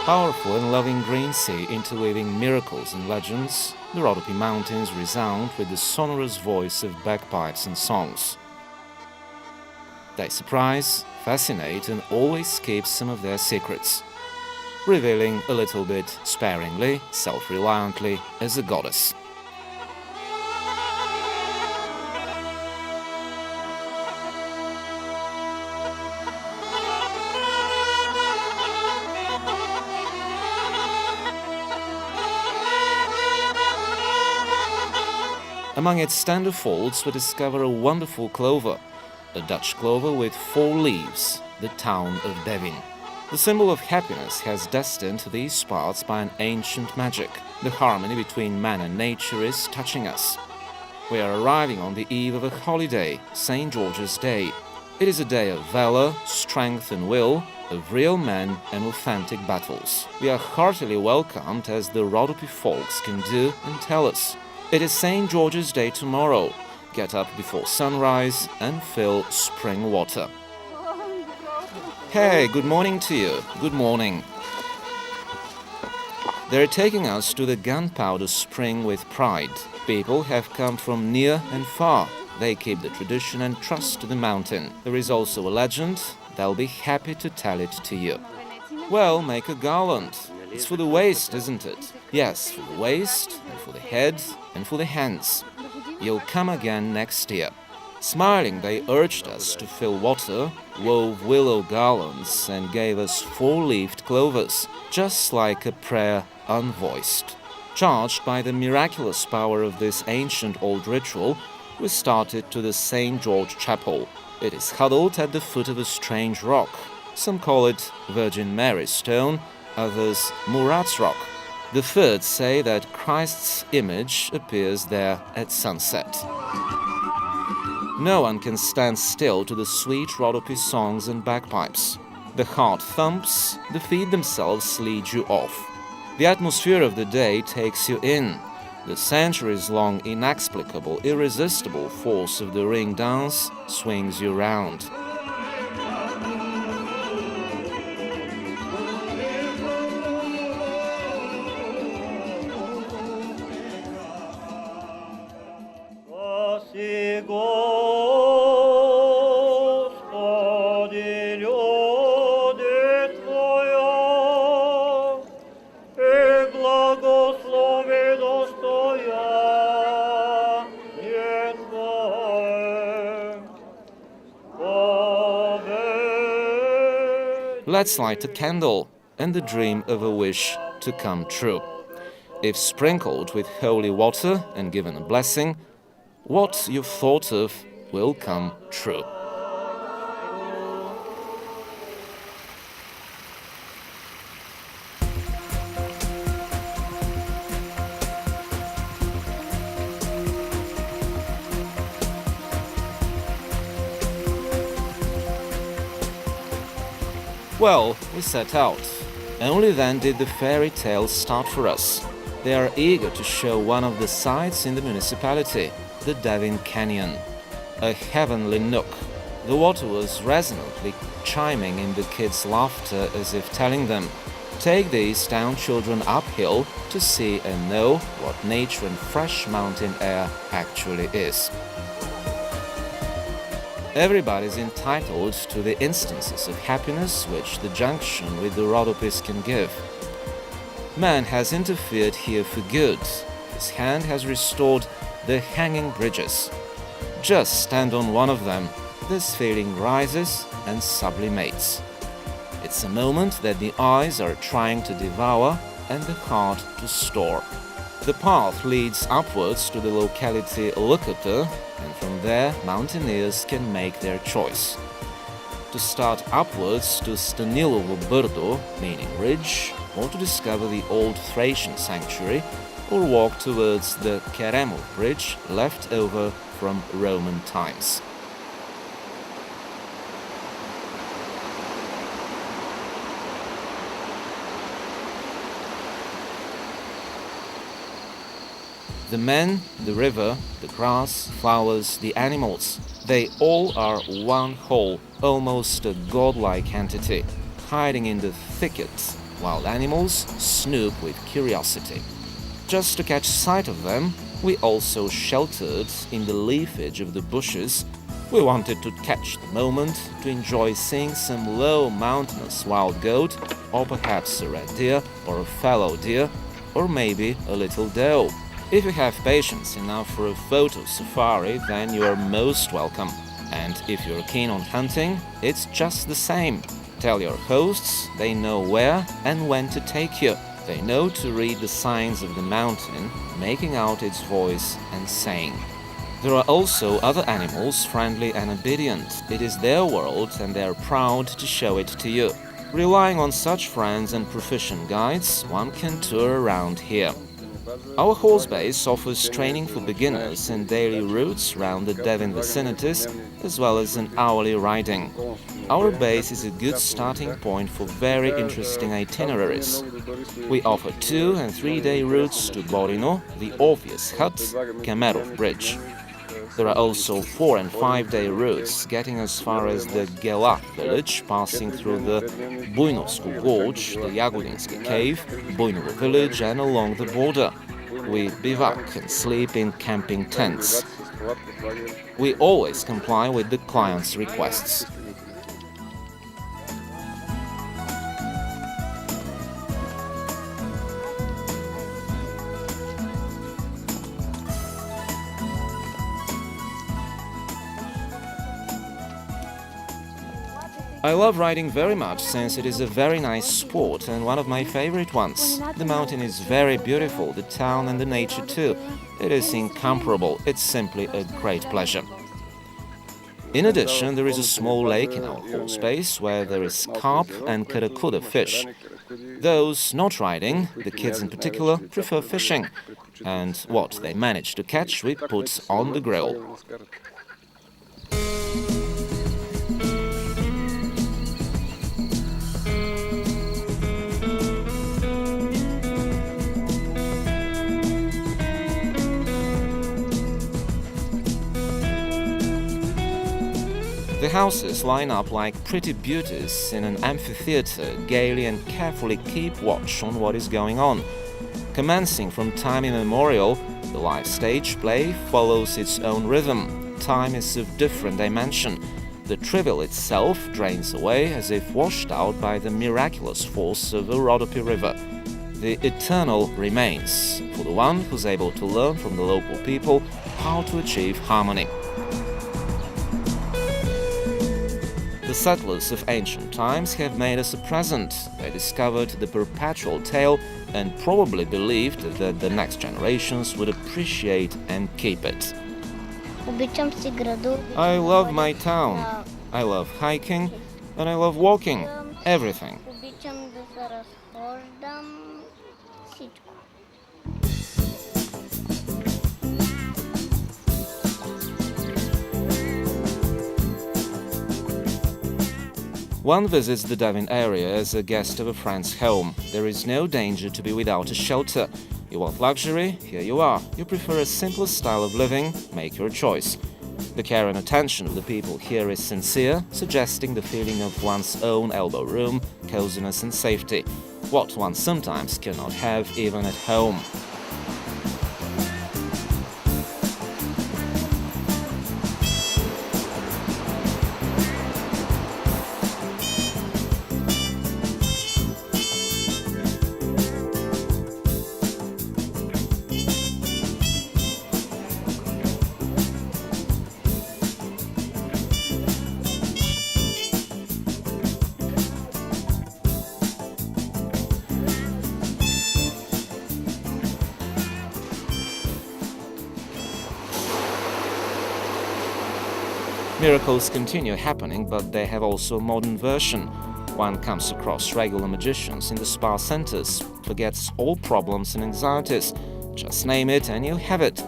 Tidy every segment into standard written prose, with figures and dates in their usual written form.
Powerful and loving green sea interweaving miracles and legends, the Rhodope Mountains resound with the sonorous voice of bagpipes and songs. They surprise, fascinate and always keep some of their secrets, revealing a little bit sparingly, self-reliantly, as a goddess. Among its tender folds we discover a wonderful clover, a Dutch clover with 4 leaves, the town of Devin. The symbol of happiness has destined these parts by an ancient magic. The harmony between man and nature is touching us. We are arriving on the eve of a holiday, St. George's Day. It is a day of valor, strength and will, of real men and authentic battles. We are heartily welcomed as the Rhodope folks can do and tell us. It is St. George's Day tomorrow. Get up before sunrise and fill spring water. Hey, good morning to you. Good morning. They're taking us to the gunpowder spring with pride. People have come from near and far. They keep the tradition and trust to the mountain. There is also a legend. They'll be happy to tell it to you. Well, make a garland. It's for the waist, isn't it? Yes, for the waist, and for the head, and for the hands. You'll come again next year. Smiling, they urged us to fill water, wove willow garlands, and gave us 4-leaved clovers, just like a prayer unvoiced. Charged by the miraculous power of this ancient old ritual, we started to the St. George Chapel. It is huddled at the foot of a strange rock. Some call it Virgin Mary's Stone, others Murat's Rock. The third say that Christ's image appears there at sunset. No one can stand still to the sweet Rhodope songs and bagpipes. The heart thumps, the feet themselves lead you off. The atmosphere of the day takes you in. The centuries-long, inexplicable, irresistible force of the ring dance swings you round. Let's light a candle and the dream of a wish to come true. If sprinkled with holy water and given a blessing, what you've thought of will come true. Well, we set out. Only then did the fairy tale start for us. They are eager to show one of the sights in the municipality, the Devin Canyon. A heavenly nook. The water was resonantly chiming in the kids' laughter as if telling them, take these town children uphill to see and know what nature and fresh mountain air actually is. Everybody's entitled to the instances of happiness which the junction with the Rhodopes can give. Man has interfered here for good. His hand has restored the hanging bridges. Just stand on one of them, this feeling rises and sublimates. It's a moment that the eyes are trying to devour and the heart to store. The path leads upwards to the locality Lăcătă, and from there mountaineers can make their choice. To start upwards to Stănilovo Brdo, meaning ridge, or to discover the old Thracian sanctuary, or walk towards the Cheremul bridge left over from Roman times. The men, the river, the grass, flowers, the animals, they all are one whole, almost a godlike entity, hiding in the thickets, wild animals snoop with curiosity. Just to catch sight of them, we also sheltered in the leafage of the bushes. We wanted to catch the moment to enjoy seeing some low mountainous wild goat, or perhaps a red deer or a fallow deer, or maybe a little doe. If you have patience enough for a photo safari, then you are most welcome. And if you're keen on hunting, it's just the same. Tell your hosts they know where and when to take you. They know to read the signs of the mountain, making out its voice and saying. There are also other animals friendly and obedient. It is their world and they are proud to show it to you. Relying on such friends and proficient guides, one can tour around here. Our horse base offers training for beginners and daily routes around the Devin vicinities, as well as an hourly riding. Our base is a good starting point for very interesting itineraries. We offer 2- and 3-day routes to Borino, the Orpheus Hut, Kemerov Bridge. There are also 4- and 5-day routes getting as far as the Gaily village, passing through the Buynovsku Gorge, the Yagudinsky Cave, Buynovo village and along the border. We bivouac and sleep in camping tents. We always comply with the client's requests. I love riding very much since it is a very nice sport and one of my favorite ones. The mountain is very beautiful, the town and the nature too. It is incomparable, it's simply a great pleasure. In addition, there is a small lake in our horse base where there is carp and karakuda fish. Those not riding, the kids in particular, prefer fishing. And what they manage to catch we put on the grill. The houses line up like pretty beauties in an amphitheatre, gaily and carefully keep watch on what is going on. Commencing from time immemorial, the live stage play follows its own rhythm. Time is of different dimension. The trivial itself drains away as if washed out by the miraculous force of a Rhodope river. The eternal remains for the one who's able to learn from the local people how to achieve harmony. The settlers of ancient times have made us a present. They discovered the perpetual tale and probably believed that the next generations would appreciate and keep it. I love my town. I love hiking and I love walking. Everything. One visits the Devin area as a guest of a friend's home. There is no danger to be without a shelter. You want luxury? Here you are. You prefer a simpler style of living? Make your choice. The care and attention of the people here is sincere, suggesting the feeling of one's own elbow room, coziness and safety, what one sometimes cannot have even at home. Miracles continue happening, but they have also a modern version. One comes across regular magicians in the spa centers, forgets all problems and anxieties. Just name it and you have it.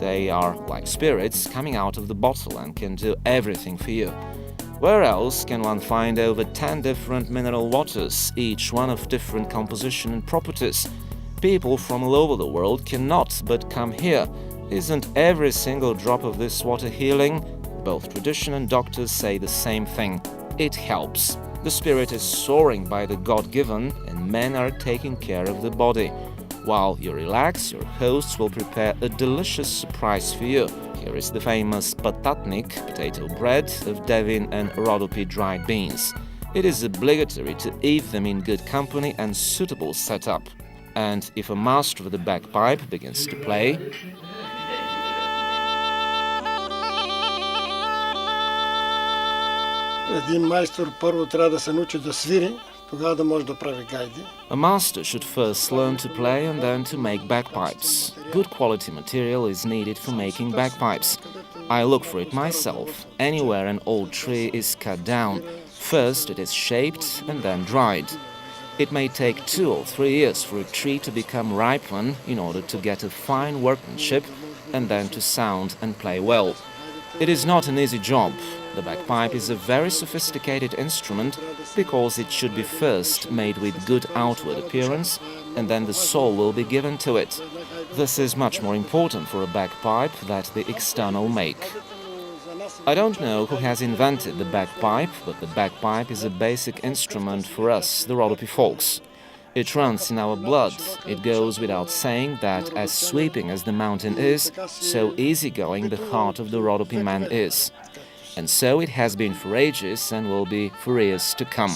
They are like spirits coming out of the bottle and can do everything for you. Where else can one find over 10 different mineral waters, each one of different composition and properties? People from all over the world cannot but come here. Isn't every single drop of this water healing? Both tradition and doctors say the same thing. It helps. The spirit is soaring by the God-given, and men are taking care of the body. While you relax, your hosts will prepare a delicious surprise for you. Here is the famous patatnik, potato bread, of Devin and Rhodope dried beans. It is obligatory to eat them in good company and suitable setup. And if a master of the bagpipe begins to play, Един майстор първо трябва да се научи да свири, тогава да може да прави гайди. a master should first learn to play and then to make bagpipes. Good quality material is needed for making bagpipes. I look for it myself. Anywhere an old tree is cut down, first it is shaped and then dried. It may take 2 or 3 years for a tree to become ripened in order to get a fine workmanship and then to sound and play well. It is not an easy job. The bagpipe is a very sophisticated instrument because it should be first made with good outward appearance and then the soul will be given to it. This is much more important for a bagpipe than the external make. I don't know who has invented the bagpipe, but the bagpipe is a basic instrument for us, the Rhodope folks. It runs in our blood. It goes without saying that as sweeping as the mountain is, so easygoing the heart of the Rhodope man is. And so it has been for ages and will be for years to come.